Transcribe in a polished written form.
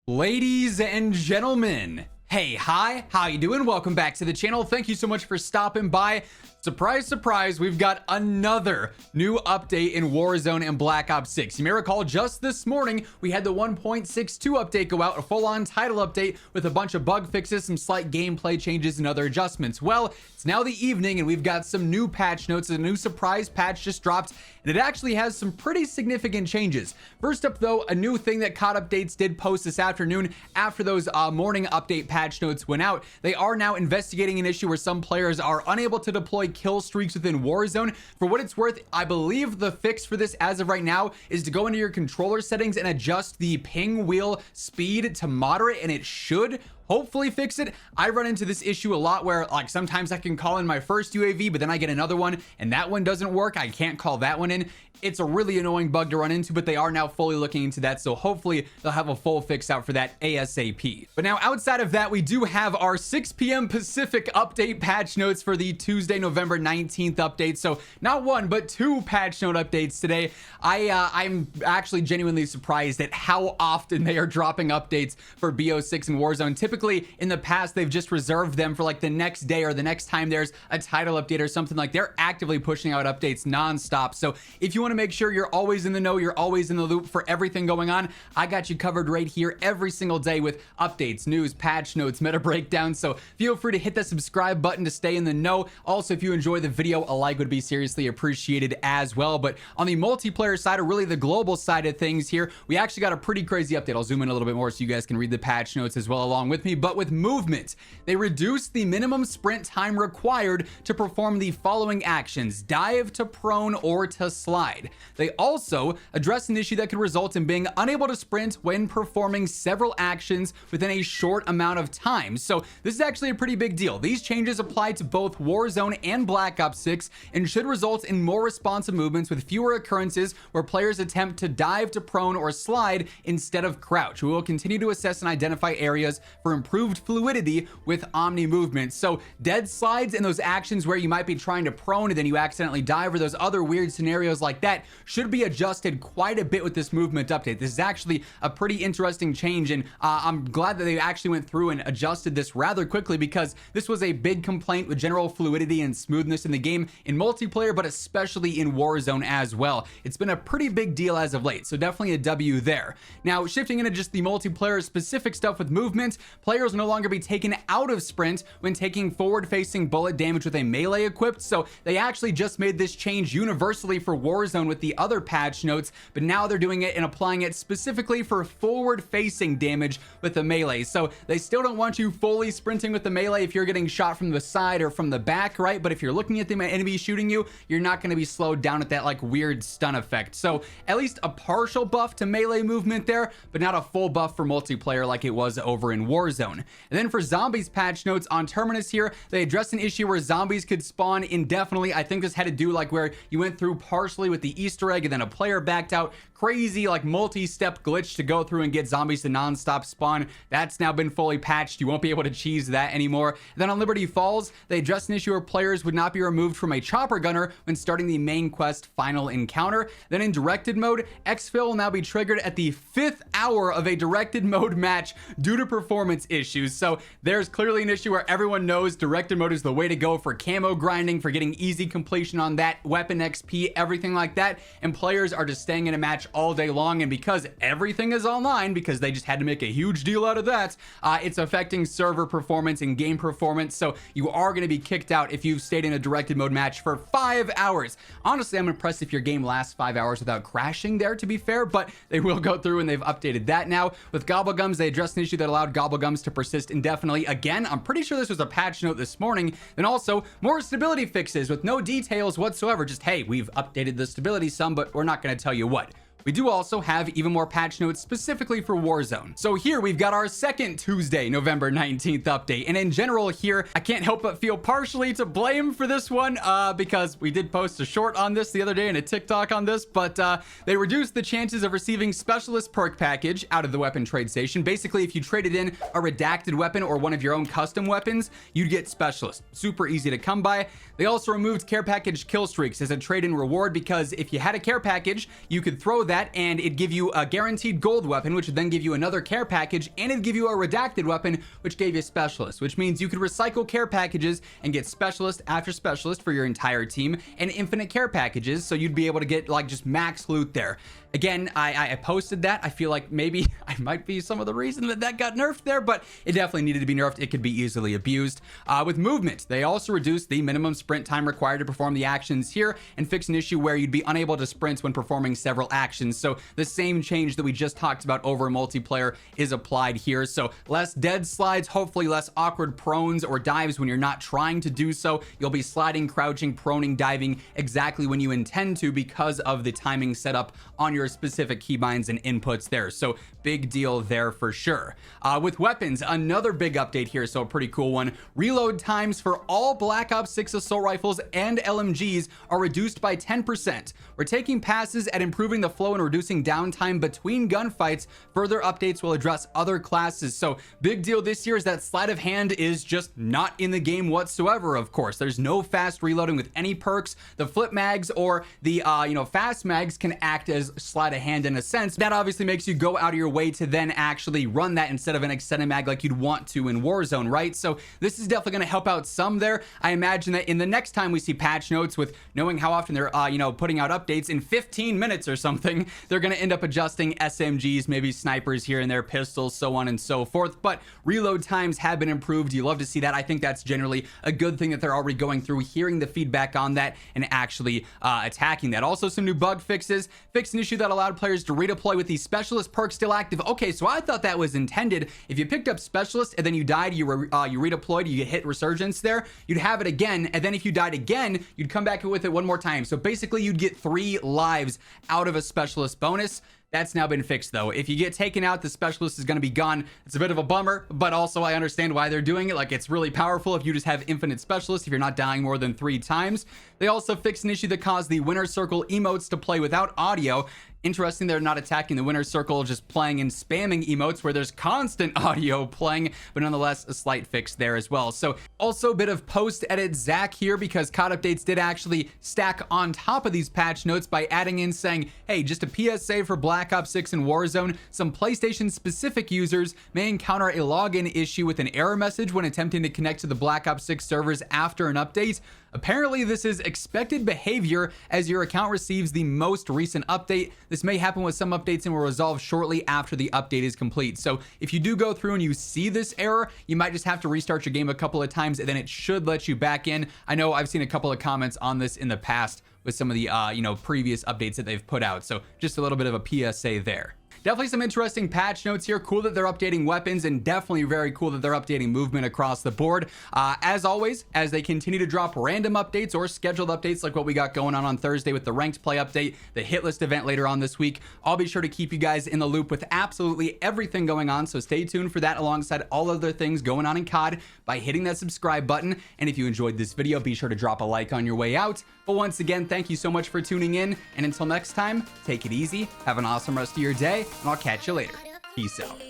Ladies and gentlemen, hey, hi, how you doing? Welcome back to the channel. Thank you so much for stopping by. Surprise, surprise, we've got another new update in Warzone and Black Ops 6. You may recall just this morning, we had the 1.62 update go out, a full-on title update with a bunch of bug fixes, some slight gameplay changes, and other adjustments. Well, it's now the evening, and we've got some new patch notes. A new surprise patch just dropped, and it actually has some pretty significant changes. First up, though, a new thing that CODUpdates did post this afternoon after those morning update patch notes went out. They are now investigating an issue where some players are unable to deploy kill streaks within Warzone. For what it's worth, I believe the fix for this as of right now is to go into your controller settings and adjust the ping wheel speed to moderate, and it should hopefully fix it. I run into this issue a lot where like sometimes I can call in my first UAV, but then I get another one and that one doesn't work. I can't call that one in. It's a really annoying bug to run into, but they are now fully looking into that. So hopefully they'll have a full fix out for that ASAP. But now outside of that, we do have our 6 p.m. Pacific update patch notes for the Tuesday, November 19th update. So not one, but two patch note updates today. I'm actually genuinely surprised at how often they are dropping updates for BO6 and Warzone. Typically in the past, they've just reserved them for like the next day or the next time there's a title update or something. Like they're actively pushing out updates nonstop. So if you want to make sure you're always in the know, you're always in the loop for everything going on, I got you covered right here every single day with updates, news, patch notes, meta breakdowns. So feel free to hit the subscribe button to stay in the know. Also, if you enjoy the video, a like would be seriously appreciated as well. But on the multiplayer side, or really the global side of things here, we actually got a pretty crazy update. I'll zoom in a little bit more so you guys can read the patch notes as well along with me. But with movement, they reduced the minimum sprint time required to perform the following actions: dive, to prone, or to slide. They also address an issue that could result in being unable to sprint when performing several actions within a short amount of time. So this is actually a pretty big deal. These changes apply to both Warzone and Black Ops 6 and should result in more responsive movements with fewer occurrences where players attempt to dive, to prone, or slide instead of crouch. We will continue to assess and identify areas for improved fluidity with Omni movement. So dead slides and those actions where you might be trying to prone and then you accidentally dive, or those other weird scenarios like that, should be adjusted quite a bit with this movement update. This is actually a pretty interesting change, and I'm glad that they actually went through and adjusted this rather quickly, because this was a big complaint with general fluidity and smoothness in the game in multiplayer, but especially in Warzone as well. It's been a pretty big deal as of late, so definitely a W there. Now, shifting into just the multiplayer specific stuff with movement, players will no longer be taken out of sprint when taking forward-facing bullet damage with a melee equipped. So they actually just made this change universally for Warzone with the other patch notes, but now they're doing it and applying it specifically for forward-facing damage with the melee. So they still don't want you fully sprinting with the melee if you're getting shot from the side or from the back, right? But if you're looking at the enemy shooting you, you're not going to be slowed down at that like weird stun effect. So at least a partial buff to melee movement there, but not a full buff for multiplayer like it was over in Warzone. And then for zombies patch notes on Terminus here, they addressed an issue where zombies could spawn indefinitely. I think this had to do like where you went through partially with the Easter egg and then a player backed out. Crazy like multi-step glitch to go through and get zombies to non-stop spawn. That's now been fully patched. You won't be able to cheese that anymore. And then on Liberty Falls, they addressed an issue where players would not be removed from a chopper gunner when starting the main quest final encounter. Then in directed mode, exfil will now be triggered at the 5th hour of a directed mode match due to performance issues. So there's clearly an issue where everyone knows directed mode is the way to go for camo grinding, for getting easy completion on that weapon XP, everything like that. And players are just staying in a match all day long, and because everything is online, because they just had to make a huge deal out of that, it's affecting server performance and game performance. So you are going to be kicked out if you've stayed in a directed mode match for 5 hours. Honestly, I'm impressed if your game lasts 5 hours without crashing there, to be fair, but they will go through and they've updated that now. With gobblegums, they addressed an issue that allowed gobblegums to persist indefinitely. Again, I'm pretty sure this was a patch note this morning. Then also more stability fixes with no details whatsoever. Just, hey, we've updated the stability some, but we're not going to tell you what. We do also have even more patch notes specifically for Warzone. So here we've got our second Tuesday, November 19th update. And in general here, I can't help but feel partially to blame for this one because we did post a short on this the other day and a TikTok on this, but they reduced the chances of receiving specialist perk package out of the weapon trade station. Basically, if you traded in a redacted weapon or one of your own custom weapons, you'd get specialist. Super easy to come by. They also removed care package kill streaks as a trade-in reward because if you had a care package, you could throw that, and it'd give you a guaranteed gold weapon, which would then give you another care package, and it'd give you a redacted weapon, which gave you specialist, which means you could recycle care packages and get specialist after specialist for your entire team, and infinite care packages, so you'd be able to get like just max loot there. Again, I posted that. I feel like maybe I might be some of the reason that got nerfed there, but it definitely needed to be nerfed. It could be easily abused. With movement, they also reduced the minimum sprint time required to perform the actions here and fixed an issue where you'd be unable to sprint when performing several actions. So the same change that we just talked about over multiplayer is applied here. So less dead slides, hopefully less awkward prones or dives when you're not trying to do so. You'll be sliding, crouching, proning, diving exactly when you intend to because of the timing setup on your specific keybinds and inputs there. So big deal there for sure. With weapons, another big update here, so a pretty cool one. Reload times for all Black Ops 6 assault rifles and LMGs are reduced by 10%. We're taking passes at improving the flow and reducing downtime between gunfights. Further updates will address other classes. So big deal this year is that sleight of hand is just not in the game whatsoever. Of course, there's no fast reloading with any perks. The flip mags or the fast mags can act as sleight of hand in a sense. That obviously makes you go out of your way to then actually run that instead of an extended mag like you'd want to in Warzone, right? So this is definitely going to help out some there. I imagine that in the next time we see patch notes, with knowing how often they're putting out updates in 15 minutes or something, they're going to end up adjusting SMGs, maybe snipers here and there, pistols, so on and so forth. But reload times have been improved. You love to see that. I think that's generally a good thing that they're already going through, hearing the feedback on that and actually attacking that. Also, some new bug fixes. Fixed an issue that allowed players to redeploy with the specialist perk still active. Okay, so I thought that was intended. If you picked up specialist and then you died, you redeployed, you hit resurgence there, you'd have it again, and then if you died again, you'd come back with it one more time. So basically you'd get 3 lives out of a specialist bonus. That's now been fixed though. If you get taken out, the specialist is going to be gone. It's a bit of a bummer, but also I understand why they're doing it. Like, it's really powerful if you just have infinite specialists, if you're not dying more than 3 times. They also fixed an issue that caused the winner circle emotes to play without audio. Interesting, they're not attacking the winner circle, just playing and spamming emotes where there's constant audio playing, but nonetheless a slight fix there as well. So also a bit of post-edit Zach here, because CODUpdates did actually stack on top of these patch notes by adding in saying, hey, just a PSA for Black Ops 6 and Warzone, some PlayStation specific users may encounter a login issue with an error message when attempting to connect to the Black Ops 6 servers after an update. Apparently this is expected behavior as your account receives the most recent update. This may happen with some updates and will resolve shortly after the update is complete. So if you do go through and you see this error, you might just have to restart your game a couple of times and then it should let you back in. I know I've seen a couple of comments on this in the past with some of the previous updates that they've put out. So just a little bit of a PSA there. Definitely some interesting patch notes here. Cool that they're updating weapons, and definitely very cool that they're updating movement across the board. As always, as they continue to drop random updates or scheduled updates like what we got going on Thursday with the ranked play update, the hit list event later on this week, I'll be sure to keep you guys in the loop with absolutely everything going on. So stay tuned for that alongside all other things going on in COD by hitting that subscribe button. And if you enjoyed this video, be sure to drop a like on your way out. But once again, thank you so much for tuning in. And until next time, take it easy, have an awesome rest of your day, and I'll catch you later. Peace out.